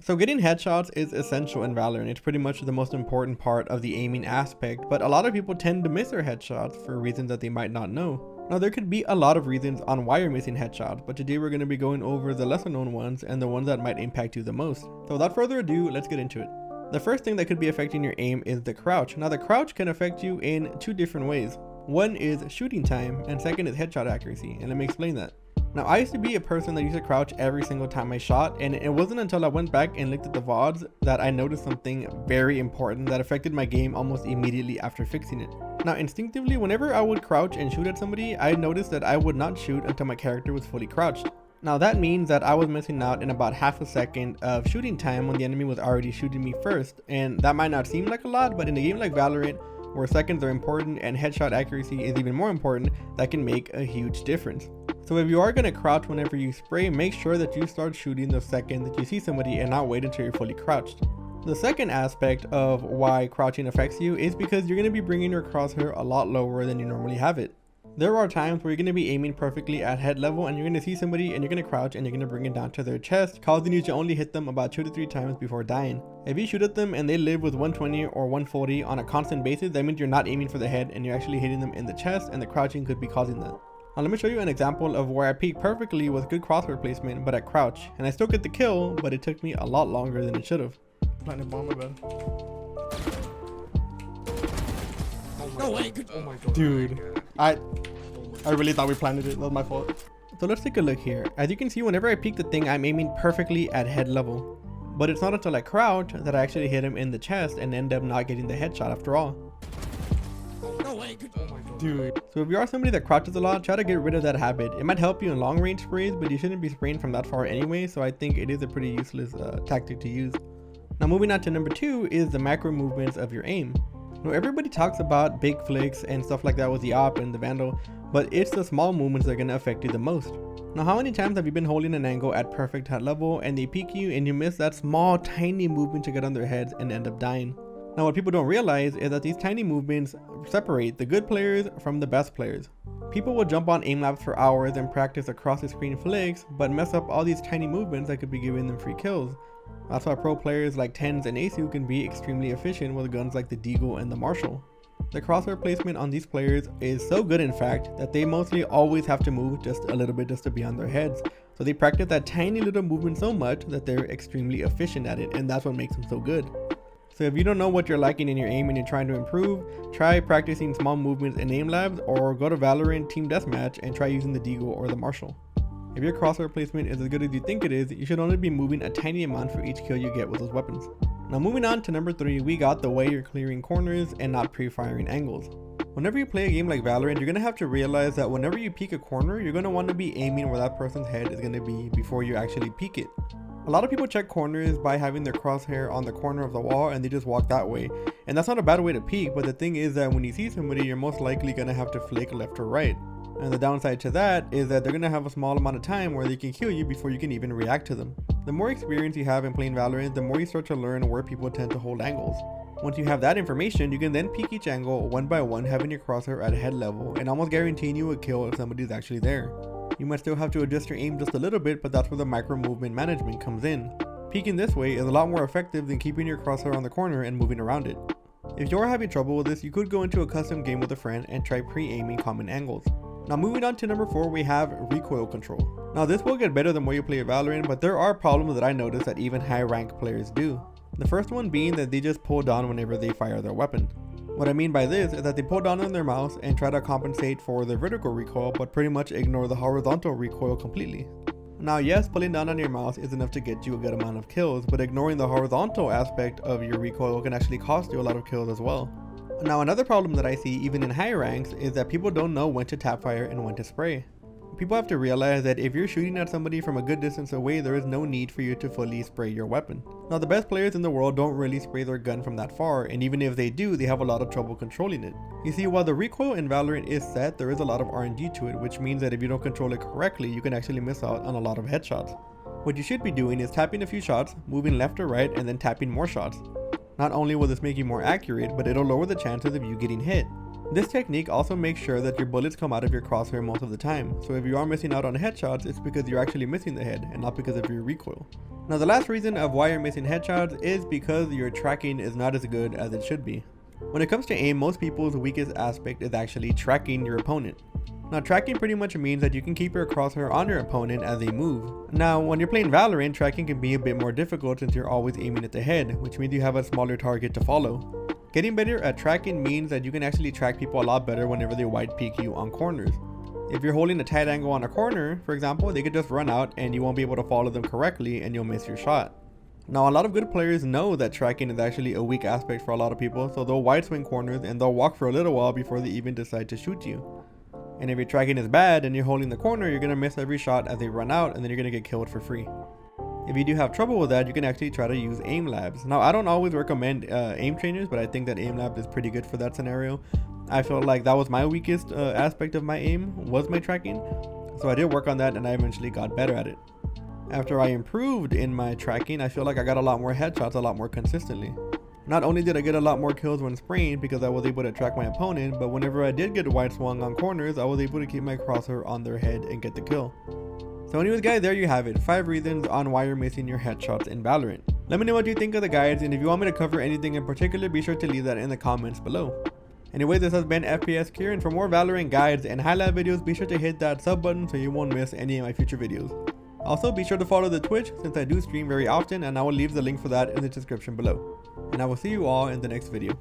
So getting headshots is essential in Valorant. It's pretty much the most important part of the aiming aspect, but a lot of people tend to miss their headshots for reasons that they might not know. Now there could be a lot of reasons on why you're missing headshots, but today we're going to be going over the lesser known ones and the ones that might impact you the most. So without further ado, let's get into it. The first thing that could be affecting your aim is the crouch. Now the crouch can affect you in two different ways. One is shooting time and second is headshot accuracy, and let me explain that. Now I used to be a person that used to crouch every single time I shot, and it wasn't until I went back and looked at the VODs that I noticed something very important that affected my game almost immediately after fixing it. Now instinctively, whenever I would crouch and shoot at somebody, I noticed that I would not shoot until my character was fully crouched. Now that means that I was missing out in about half a second of shooting time when the enemy was already shooting me first, and that might not seem like a lot, but in a game like Valorant, where seconds are important and headshot accuracy is even more important, that can make a huge difference. So if you are going to crouch whenever you spray, make sure that you start shooting the second that you see somebody and not wait until you're fully crouched. The second aspect of why crouching affects you is because you're going to be bringing your crosshair a lot lower than you normally have it. There are times where you're going to be aiming perfectly at head level and you're going to see somebody and you're going to crouch and you're going to bring it down to their chest, causing you to only hit them about 2 to 3 times before dying. If you shoot at them and they live with 120 or 140 on a constant basis, that means you're not aiming for the head and you're actually hitting them in the chest, and the crouching could be causing that. Now let me show you an example of where I peaked perfectly with good crosshair placement but at crouch, and I still get the kill, but it took me a lot longer than it should have. Planted bomb, my bad. No way. Oh my god. Dude, I really thought we planted it. That was my fault. So let's take a look here. As you can see, whenever I peek the thing, I'm aiming perfectly at head level. But it's not until I crouch that I actually hit him in the chest and end up not getting the headshot after all. No way. Dude. So if you are somebody that crouches a lot, try to get rid of that habit. It might help you in long range sprays, but you shouldn't be spraying from that far anyway, so I think it is a pretty useless tactic to use. Now moving on to number 2 is the macro movements of your aim. Now everybody talks about big flicks and stuff like that with the op and the vandal, but it's the small movements that are going to affect you the most. Now how many times have you been holding an angle at perfect head level and they peek you and you miss that small tiny movement to get on their heads and end up dying? Now what people don't realize is that these tiny movements separate the good players from the best players. People will jump on aim labs for hours and practice across the screen flicks, but mess up all these tiny movements that could be giving them free kills. That's why pro players like Tens and Asu can be extremely efficient with guns like the Deagle and the Marshall. The crosshair placement on these players is so good in fact that they mostly always have to move just a little bit just to be on their heads. So they practice that tiny little movement so much that they're extremely efficient at it, and that's what makes them so good. So if you don't know what you're liking in your aim and you're trying to improve, try practicing small movements in aim labs or go to Valorant Team Deathmatch and try using the Deagle or the Marshall. If your crosshair placement is as good as you think it is, you should only be moving a tiny amount for each kill you get with those weapons. Now moving on to number 3, we got the way you're clearing corners and not pre-firing angles. Whenever you play a game like Valorant, you're going to have to realize that whenever you peek a corner, you're going to want to be aiming where that person's head is going to be before you actually peek it. A lot of people check corners by having their crosshair on the corner of the wall and they just walk that way. And that's not a bad way to peek, but the thing is that when you see somebody, you're most likely going to have to flick left or right. And the downside to that is that they're going to have a small amount of time where they can kill you before you can even react to them. The more experience you have in playing Valorant, the more you start to learn where people tend to hold angles. Once you have that information, you can then peek each angle one by one, having your crosshair at head level and almost guaranteeing you a kill if somebody's actually there. You might still have to adjust your aim just a little bit, but that's where the micro movement management comes in. Peeking this way is a lot more effective than keeping your crosshair on the corner and moving around it. If you're having trouble with this, you could go into a custom game with a friend and try pre-aiming common angles. Now moving on to number 4, we have recoil control. Now this will get better the more you play Valorant, but there are problems that I noticed that even high rank players do. The first one being that they just pull down whenever they fire their weapon. What I mean by this is that they pull down on their mouse and try to compensate for the vertical recoil, but pretty much ignore the horizontal recoil completely. Now yes, pulling down on your mouse is enough to get you a good amount of kills, but ignoring the horizontal aspect of your recoil can actually cost you a lot of kills as well. Now another problem that I see even in high ranks is that people don't know when to tap fire and when to spray. People have to realize that if you're shooting at somebody from a good distance away, there is no need for you to fully spray your weapon. Now the best players in the world don't really spray their gun from that far, and even if they do, they have a lot of trouble controlling it. You see, while the recoil in Valorant is set, there is a lot of RNG to it, which means that if you don't control it correctly, you can actually miss out on a lot of headshots. What you should be doing is tapping a few shots, moving left or right, and then tapping more shots. Not only will this make you more accurate, but it'll lower the chances of you getting hit. This technique also makes sure that your bullets come out of your crosshair most of the time, so if you are missing out on headshots, it's because you're actually missing the head and not because of your recoil. Now the last reason of why you're missing headshots is because your tracking is not as good as it should be. When it comes to aim, most people's weakest aspect is actually tracking your opponent. Now tracking pretty much means that you can keep your crosshair on your opponent as they move. Now when you're playing Valorant, tracking can be a bit more difficult since you're always aiming at the head, which means you have a smaller target to follow. Getting better at tracking means that you can actually track people a lot better whenever they wide peek you on corners. If you're holding a tight angle on a corner, for example, they could just run out and you won't be able to follow them correctly and you'll miss your shot. Now a lot of good players know that tracking is actually a weak aspect for a lot of people, so they'll wide swing corners and they'll walk for a little while before they even decide to shoot you. And if your tracking is bad and you're holding the corner, you're going to miss every shot as they run out and then you're going to get killed for free. If you do have trouble with that, you can actually try to use aim labs. Now I don't always recommend aim trainers, but I think that aim labs is pretty good for that scenario. I felt like that was my weakest aspect of my aim, was my tracking. So I did work on that and I eventually got better at it. After I improved in my tracking, I feel like I got a lot more headshots a lot more consistently. Not only did I get a lot more kills when spraying because I was able to track my opponent, but whenever I did get wide swung on corners, I was able to keep my crosshair on their head and get the kill. So anyways guys, there you have it, 5 reasons on why you're missing your headshots in Valorant. Let me know what you think of the guides, and if you want me to cover anything in particular, be sure to leave that in the comments below. Anyway, this has been FPS Cure, and for more Valorant guides and highlight videos, be sure to hit that sub button so you won't miss any of my future videos. Also, be sure to follow the Twitch since I do stream very often, and I will leave the link for that in the description below. And I will see you all in the next video.